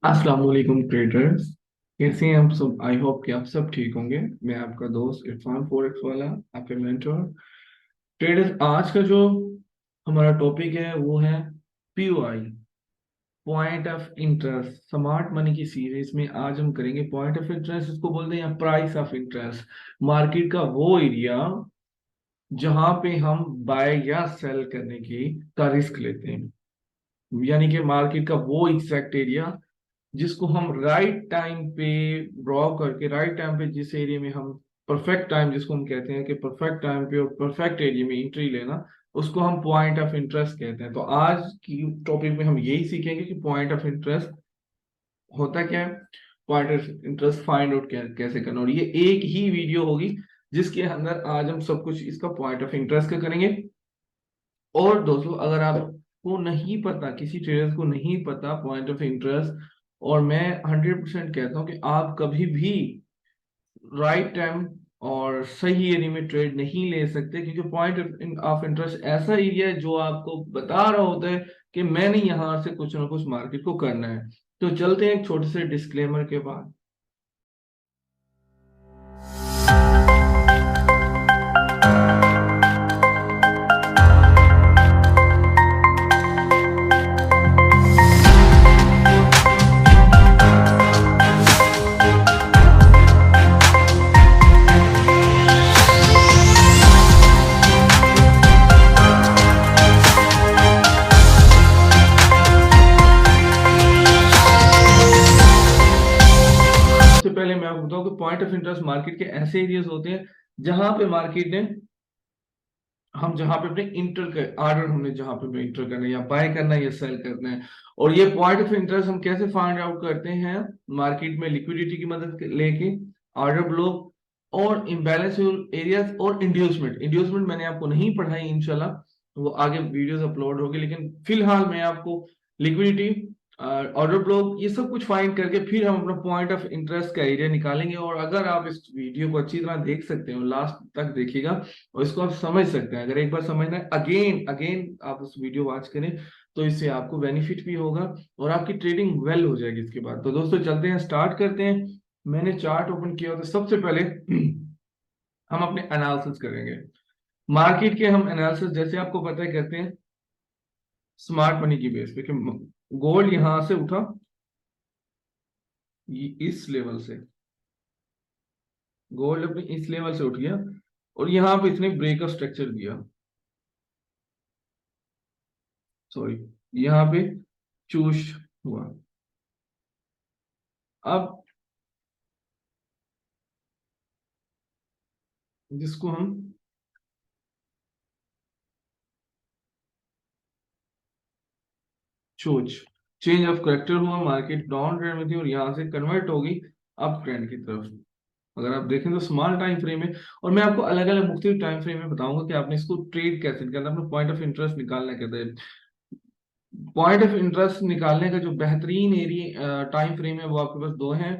अस्सलाम वालेकुम ट्रेडर्स। कैसे हैं आप सब? आई होप कि आप सब ठीक होंगे। मैं आपका दोस्त इरफान फॉरेक्स वाला, आपके मेंटर। ट्रेडर्स, आज का जो हमारा टॉपिक है वो है POI, point of interest. Smart money की सीरीज में आज हम करेंगे पॉइंट ऑफ इंटरेस्ट, इसको बोलते हैं, या प्राइस ऑफ इंटरेस्ट। मार्केट का वो एरिया जहां पे हम बाय या सेल करने की का रिस्क लेते हैं, यानी कि मार्केट का वो एग्जैक्ट एरिया जिसको हम राइट टाइम पे ड्रॉ करके, राइट टाइम पे जिस एरिया में हम परफेक्ट टाइम, जिसको हम कहते हैं कि परफेक्ट टाइम पे और परफेक्ट एरिया में एंट्री लेना, उसको हम पॉइंट ऑफ इंटरेस्ट कहते हैं। तो आज की टॉपिक में हम यही सीखेंगे कि पॉइंट ऑफ इंटरेस्ट होता क्या है, point of interest find out कैसे करना। और ये एक ही वीडियो होगी जिसके अंदर आज हम सब कुछ इसका पॉइंट ऑफ इंटरेस्ट का करेंगे। और दोस्तों, अगर आपको नहीं पता, किसी ट्रेडर्स को नहीं पता पॉइंट ऑफ इंटरेस्ट, और मैं 100% कहता हूं कि आप कभी भी राइट टाइम और सही एरिया में ट्रेड नहीं ले सकते, क्योंकि पॉइंट ऑफ इंटरेस्ट ऐसा एरिया है जो आपको बता रहा होता है कि मैंने यहां से कुछ ना कुछ मार्केट को करना है। तो चलते हैं एक छोटे से डिस्क्लेमर के बाद। सबसे पहले मैं आपको बताऊं कि पॉइंट ऑफ इंटरेस्ट मार्केट के ऐसे एरियाज होते हैं जहां पे मार्केट ने, हम जहां पे अपने इंटर कर ऑर्डर, हमने जहां पे इंटर करना है, या बाय करना है या सेल करना है। और ये पॉइंट ऑफ इंटरेस्ट हम कैसे फाइंड आउट करते हैं? मार्केट में लिक्विडिटी की मदद लेके, ऑर्डर ब्लॉक और इम्बैलेंस एरियाज और इंड्यूसमेंट। इंड्यूसमेंट मैंने आपको नहीं पढ़ाई, इंशाल्लाह वो आगे वीडियोस अपलोड होगी, लेकिन फिलहाल मैं आपको लिक्विडिटी, ऑर्डर ब्लॉक, ये सब कुछ फाइंड करके फिर हम अपना पॉइंट ऑफ इंटरेस्ट का एरिया निकालेंगे। और अगर आप इस वीडियो को अच्छी तरह देख सकते हो, लास्ट तक देखिएगा और इसको आप समझ सकते हैं। अगर एक बार समझना है, अगेन अगेन आप उस वीडियो वॉच करें, तो इससे आपको बेनिफिट भी होगा और आपकी ट्रेडिंग वेल हो जाएगी इसके बाद। तो दोस्तों चलते हैं, स्टार्ट करते हैं। मैंने चार्ट ओपन किया, तो सबसे पहले हम अपने एनालिसिस करेंगे मार्केट के। हम एनालिसिस जैसे आपको पता है करते हैं स्मार्ट मनी की बेस पे, कि गोल्ड यहां से उठा, इस लेवल से गोल्ड अपने इस लेवल से उठ गया, और यहाँ पे इसने ब्रेकअप स्ट्रक्चर दिया, सॉरी, यहाँ पे चूश हुआ। अब जिसको हम चोच, चेंज ऑफ करेक्टर हुआ, मार्केट डाउन ट्रेंड में थी और यहाँ से कन्वर्ट होगी अप ट्रेंड की तरफ। अगर आप देखें तो स्मॉल टाइम फ्रेम में, और मैं आपको अलग अलग मुख्तलिफ टाइम फ्रेम में बताऊंगा कि आपने इसको ट्रेड कैसे निकालना, अपना पॉइंट ऑफ इंटरेस्ट निकालना कैसे है। पॉइंट ऑफ इंटरेस्ट निकालने का जो बेहतरीन एरिया टाइम फ्रेम है वो आपके पास दो हैं।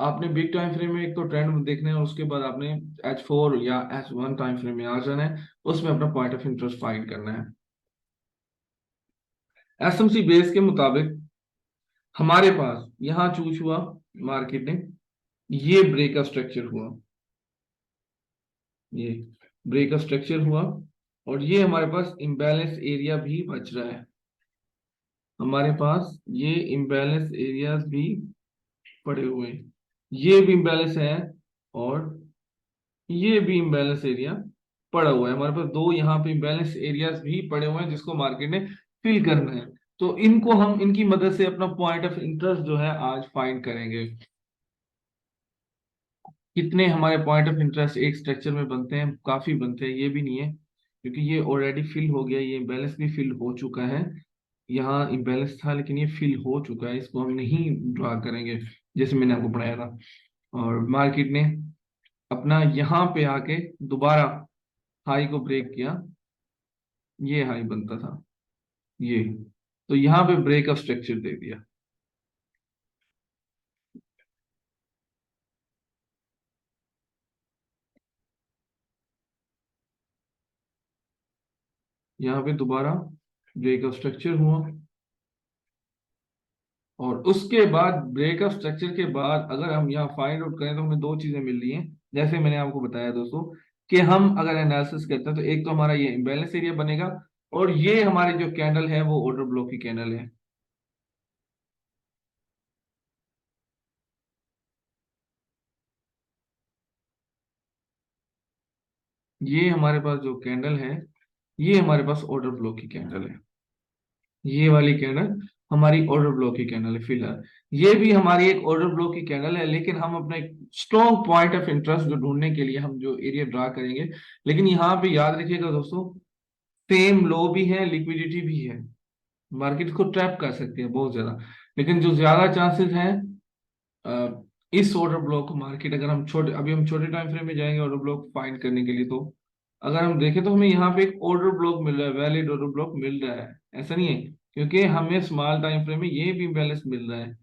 आपने बिग टाइम फ्रेम में एक तो ट्रेंड देखना है, उसके बाद आपने H4 या H1 टाइम फ्रेम में आ जाना है, उसमें अपना पॉइंट ऑफ इंटरेस्ट फाइंड करना है। एसएमसी बेस के मुताबिक हमारे पास यहाँ चूज हुआ मार्केट ने, ये ब्रेक का स्ट्रक्चर हुआ, ये ब्रेक का स्ट्रक्चर हुआ, और ये हमारे पास इम्बैलेंस एरिया भी बच रहा है। हमारे पास ये इम्बैलेंस एरियाज भी पड़े हुए हैं, ये भी इम्बैलेंस है, और ये भी इम्बैलेंस एरिया पड़ा हुआ है। हमारे पास दो यहाँ पे इम्बैलेंस एरियाज भी पड़े हुए हैं जिसको मार्केट ने फिल करना है। तो इनको हम, इनकी मदद से अपना पॉइंट ऑफ इंटरेस्ट जो है आज फाइंड करेंगे। कितने हमारे पॉइंट ऑफ इंटरेस्ट एक स्ट्रक्चर में बनते हैं? काफी बनते हैं, ये भी नहीं है, क्योंकि ये ऑलरेडी फिल हो गया, ये इम्बैलेंस भी फिल हो चुका है। यहाँ इम्बैलेंस था लेकिन ये फिल हो चुका है, इसको हम नहीं ड्रा करेंगे जैसे मैंने आपको पढ़ाया था। और मार्केट ने अपना यहाँ पे आके दोबारा हाई को ब्रेक किया, ये हाई बनता था ये, तो यहाँ पे ब्रेक ऑफ स्ट्रक्चर दे दिया। यहाँ पे दोबारा ब्रेक ऑफ स्ट्रक्चर हुआ, और उसके बाद ब्रेकअप स्ट्रक्चर के बाद अगर हम यहाँ फाइंड आउट करें तो हमें दो चीजें मिल रही हैं। जैसे मैंने आपको बताया दोस्तों कि हम अगर एनालिसिस करते हैं तो एक तो हमारा ये इम्बैलेंस एरिया बनेगा, और ये हमारी जो कैंडल है वो ऑर्डर ब्लॉक की कैंडल है। ये हमारे पास जो कैंडल है, ये हमारे पास ऑर्डर ब्लॉक की कैंडल है। ये वाली कैंडल हमारी ऑर्डर ब्लॉक की कैंडल है फिलहाल। ये भी हमारी एक ऑर्डर ब्लॉक की कैंडल है, लेकिन हम अपना एक स्ट्रॉन्ग पॉइंट ऑफ इंटरेस्ट जो ढूंढने के लिए हम जो एरिया ड्रा करेंगे। लेकिन यहाँ पे याद रखिएगा दोस्तों, सेम लो भी है, लिक्विडिटी भी है, मार्केट को ट्रैप कर सकती है बहुत ज्यादा। लेकिन जो ज्यादा चांसेस हैं इस ऑर्डर ब्लॉक को मार्केट, अगर हम छोटे अभी हम छोटे टाइम फ्रेम में जाएंगे ऑर्डर ब्लॉक फाइंड करने के लिए, तो अगर हम देखें तो हमें यहाँ पे एक ऑर्डर ब्लॉक मिल रहा है, वैलिड ऑर्डर ब्लॉक मिल रहा है। ऐसा नहीं है, क्योंकि हमें स्मॉल टाइम फ्रेम में ये भी बैलेंस मिल रहा है।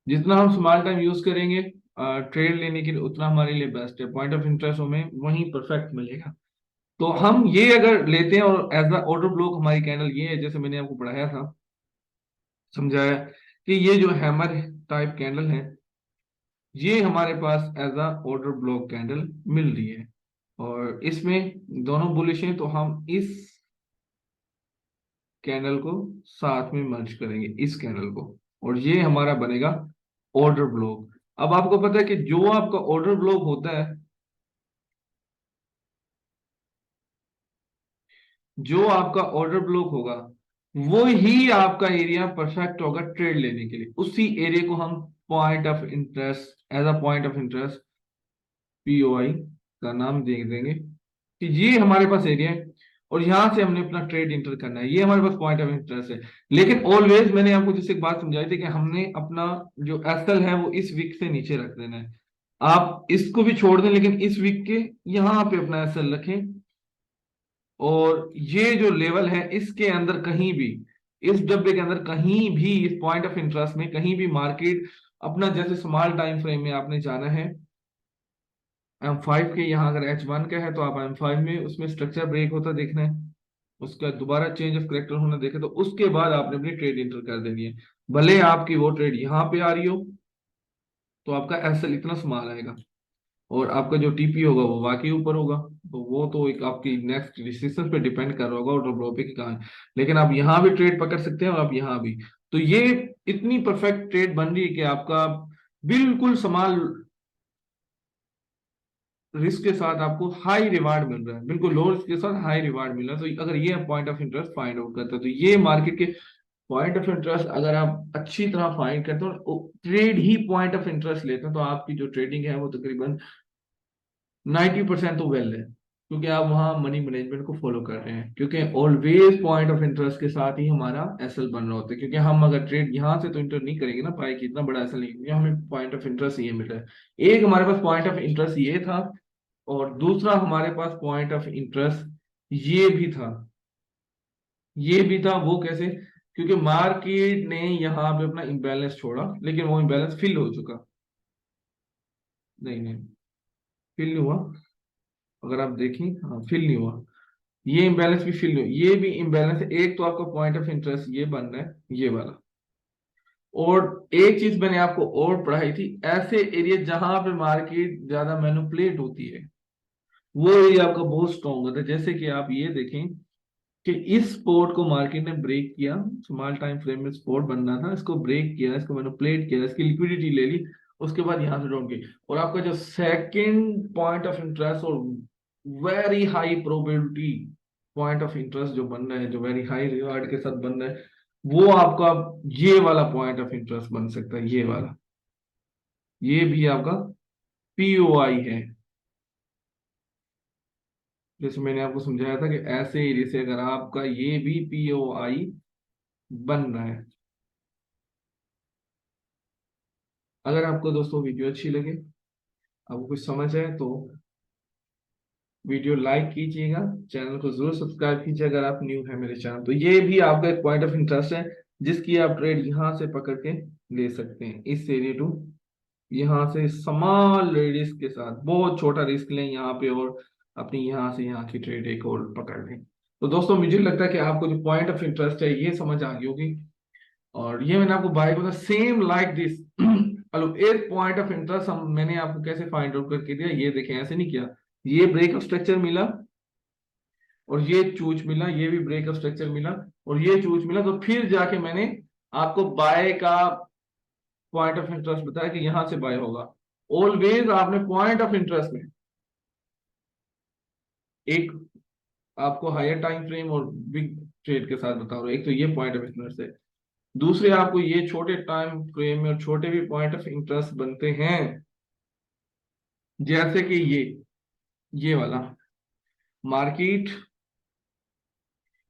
जितना हम स्मॉल टाइम यूज करेंगे ट्रेड लेने के लिए, उतना हमारे लिए बेस्ट है। पॉइंट ऑफ इंटरेस्ट हमें वहीं परफेक्ट मिलेगा। तो हम ये अगर लेते हैं और एज अ ऑर्डर ब्लॉक हमारी कैंडल ये है, जैसे मैंने आपको पढ़ाया था, समझाया कि ये जो हैमर टाइप कैंडल है, ये हमारे पास as a order block candle मिल रही है। और इसमें दोनों बुलिश हैं, तो हम इस कैंडल को साथ में मर्ज करेंगे, इस कैंडल को, और ये हमारा बनेगा ऑर्डर ब्लॉक। अब आपको पता है कि जो आपका ऑर्डर ब्लॉक होता है, जो आपका ऑर्डर ब्लॉक होगा, वो ही आपका एरिया परफेक्ट होगा ट्रेड लेने के लिए। उसी एरिया को हम point of interest, as a point of interest, POI का नाम दे देंगे कि ये हमारे पास एरिया है, और यहां से हमने अपना ट्रेड इंटर करना है। ये हमारे पास पॉइंट ऑफ इंटरेस्ट है। लेकिन ऑलवेज मैंने आपको जैसे एक बात समझाई थी कि हमने अपना जो एसएल है वो इस वीक से नीचे रख देना है। आप इसको भी छोड़ दें, लेकिन इस वीक के यहां पे अपना एसएल रखें, और ये जो लेवल है इसके अंदर कहीं भी, इस डब्बे के अंदर कहीं भी, इस पॉइंट ऑफ इंटरेस्ट में कहीं भी मार्केट अपना, जैसे स्मॉल टाइम फ्रेम में आपने जाना है M5 के, यहाँ अगर H1 का है तो आप M5 में उसमें स्ट्रक्चर ब्रेक होता देखना है, उसका दोबारा चेंज ऑफ करेक्टर होना देखे, तो उसके बाद आपने अपनी ट्रेड इंटर कर देनी है। भले आपकी वो ट्रेड यहाँ पे आ रही हो, तो आपका एसएल इतना स्मॉल आएगा, और आपका जो टीपी होगा वो वाकई ऊपर होगा। तो वो तो एक आपकी नेक्स्ट डिसीजन पे डिपेंड कर रहा होगा और ड्रॉप की कहाँ है। लेकिन आप यहाँ भी ट्रेड पकड़ सकते हैं और आप यहाँ भी। तो ये इतनी परफेक्ट ट्रेड बन रही है कि आपका बिल्कुल समान रिस्क के साथ आपको हाई रिवार्ड मिल रहा है, बिल्कुल लो रिस्क के साथ हाई रिवार्ड मिल रहा है। तो अगर ये point of interest find out करते हैं, तो ये मार्केट के पॉइंट ऑफ इंटरेस्ट अगर आप अच्छी तरह फाइंड करते हो, trade he point of interest लेते हैं, तो आपकी जो ट्रेडिंग है वो तकरीबन 90% तो वेल है, क्योंकि आप वहाँ मनी मैनेजमेंट को फॉलो कर रहे हैं। क्योंकि ऑलवेज पॉइंट ऑफ इंटरेस्ट के साथ ही हमारा एसएल बन रहा होता है, क्योंकि हम अगर ट्रेड यहाँ से तो इंटर नहीं करेंगे ना, पाए कि इतना बड़ा एसएल नहीं, क्योंकि हमें पॉइंट ऑफ इंटरेस्ट ये मिल रहा है। एक हमारे पास पॉइंट ऑफ इंटरेस्ट ये था, और दूसरा हमारे पास पॉइंट ऑफ इंटरेस्ट ये भी था। ये भी था वो कैसे? क्योंकि मार्केट ने यहाँ पे अपना इम्बैलेंस छोड़ा, लेकिन वो इम्बैलेंस फिल हो चुका। नहीं नहीं, फिल नहीं हुआ। अगर आप देखें, हाँ फिल नहीं हुआ। ये इम्बैलेंस भी फिल नहीं हुआ, ये भी इम्बैलेंस है। एक तो आपका पॉइंट ऑफ इंटरेस्ट ये बन रहा है, ये वाला। और एक चीज मैंने आपको और पढ़ाई थी, ऐसे एरिया जहां पे मार्केट ज्यादा मैनिपुलेट होती है, वो एरिया आपका बहुत स्ट्रॉन्ग होता है। जैसे कि आप ये देखें कि इस स्पोर्ट को मार्केट ने ब्रेक किया, स्मॉल टाइम फ्रेम में स्पोर्ट बनना था, इसको ब्रेक किया, इसको मैनिपुलेट किया, इसकी लिक्विडिटी ले ली, उसके बाद यहां से डाउन की। और आपका जो सेकंड पॉइंट ऑफ इंटरेस्ट और very high probability point of interest जो बन रहा है, जो वेरी हाई रिवार्ड के साथ बन रहा है, वो आपका ये वाला पॉइंट ऑफ इंटरेस्ट बन सकता है, ये वाला। ये भी आपका पीओआई है। जैसे मैंने आपको समझाया था कि ऐसे एरिया से अगर आपका ये भी पीओआई बन रहा है। अगर आपको दोस्तों वीडियो अच्छी लगे, आपको कुछ समझ आए, तो वीडियो लाइक कीजिएगा, चैनल को जरूर सब्सक्राइब कीजिए अगर आप न्यू है मेरे चैनल। तो ये भी आपका एक पॉइंट ऑफ इंटरेस्ट है, जिसकी आप ट्रेड यहाँ से पकड़ के ले सकते हैं, इस एरिया टू यहाँ से स्मॉल रिस्क के साथ, बहुत छोटा रिस्क लें यहाँ पे, और अपनी यहाँ से यहाँ की ट्रेड एक और पकड़ लें। तो दोस्तों मुझे लगता है कि आपको जो पॉइंट ऑफ इंटरेस्ट है ये समझ आ गई होगी। और ये मैंने आपको बाय को सेम लाइक दिस हेलो, एक पॉइंट ऑफ इंटरेस्ट हम मैंने आपको कैसे फाइंड आउट करके दिया, ये देखें, ऐसे नहीं किया। ये ब्रेक ऑफ स्ट्रक्चर मिला और ये चूच मिला, ये भी ब्रेक ऑफ स्ट्रक्चर मिला और ये चूच मिला, तो फिर जाके मैंने आपको बाय का पॉइंट ऑफ इंटरेस्ट बताया कि यहां से बाय होगा। ऑलवेज आपने पॉइंट ऑफ इंटरेस्ट में एक आपको हायर टाइम फ्रेम और बिग ट्रेड के साथ बता रहा हूं, एक तो ये पॉइंट ऑफ इंटरेस्ट है, दूसरे आपको ये छोटे टाइम फ्रेम में और छोटे भी पॉइंट ऑफ इंटरेस्ट बनते हैं, जैसे कि ये वाला मार्केट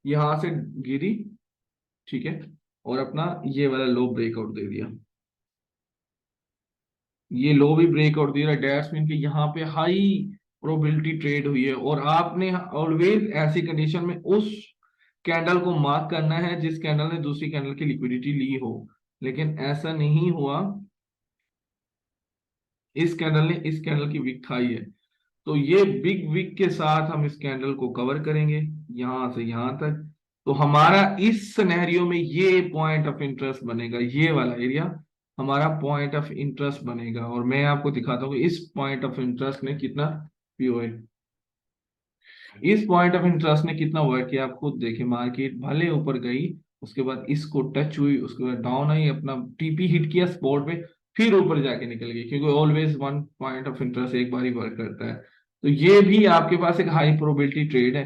यहां से गिरी, ठीक है, और अपना ये वाला लो ब्रेकआउट दे दिया, ये लो भी ब्रेकआउट दे रहा है, डैट्स मीन कि यहाँ पे हाई प्रोबेबिलिटी ट्रेड हुई है। और आपने ऑलवेज ऐसी कंडीशन में उस कैंडल को मार्क करना है जिस कैंडल ने दूसरी कैंडल की लिक्विडिटी ली हो, लेकिन ऐसा नहीं हुआ, इस कैंडल ने इस कैंडल की विक खाई है, तो ये बिग विक के साथ हम इस कैंडल को कवर करेंगे यहां से यहां तक। तो हमारा इस सिनेरियो में ये पॉइंट ऑफ इंटरेस्ट बनेगा, ये वाला एरिया हमारा पॉइंट ऑफ इंटरेस्ट बनेगा। और मैं आपको दिखाता हूँ कि इस पॉइंट ऑफ इंटरेस्ट ने कितना पीओए, इस पॉइंट ऑफ इंटरेस्ट ने कितना वर्क किया, आप खुद देखिए। मार्केट भले ऊपर गई, उसके बाद इसको टच हुई, उसके बाद डाउन आई, अपना टीपी हिट किया स्पॉट पे, फिर ऊपर जाके निकल गई, क्योंकि always one point of interest एक बार ही वर्क करता है। तो ये भी आपके पास एक हाई प्रोबेबिलिटी ट्रेड है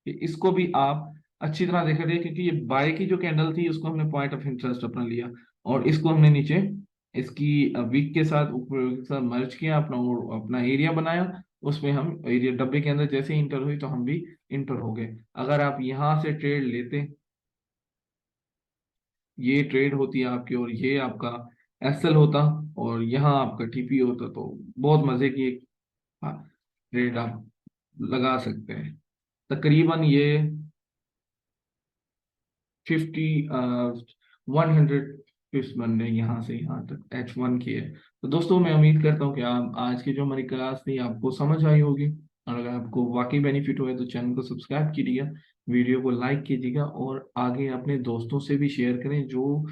कि इसको भी आप अच्छी तरह देख रहे हैं, क्योंकि ये बाय की जो कैंडल थी उसको हमने पॉइंट ऑफ इंटरेस्ट अपना लिया और इसको हमने नीचे इसकी वीक के साथ ऊपर के साथ मर्ज किया, अपना अपना एरिया बनाया, उसमें हम एरिया डब्बे के अंदर जैसे ही इंटर हुई तो हम भी इंटर हो गए। अगर आप यहां से ट्रेड लेते, ये ट्रेड होती है आपकी और ये आपका एसएल होता और यहाँ आपका टीपी होता, तो बहुत मजे की एक ट्रेड आप लगा सकते हैं। तकरीबन ये 50 100 पिप्स बन रहे हैं यहाँ से यहाँ तक, H1 की है। तो दोस्तों मैं उम्मीद करता हूँ कि आप आज की जो हमारी क्लास थी आपको समझ आई होगी, और अगर आपको वाकई बेनिफिट हुआ है तो चैनल को सब्सक्राइब कीजिएगा, वीडियो को लाइक कीजिएगा और आगे अपने दोस्तों से भी शेयर करें जो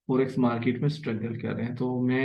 फॉरेक्स मार्केट में स्ट्रगल कर रहे हैं। तो मैं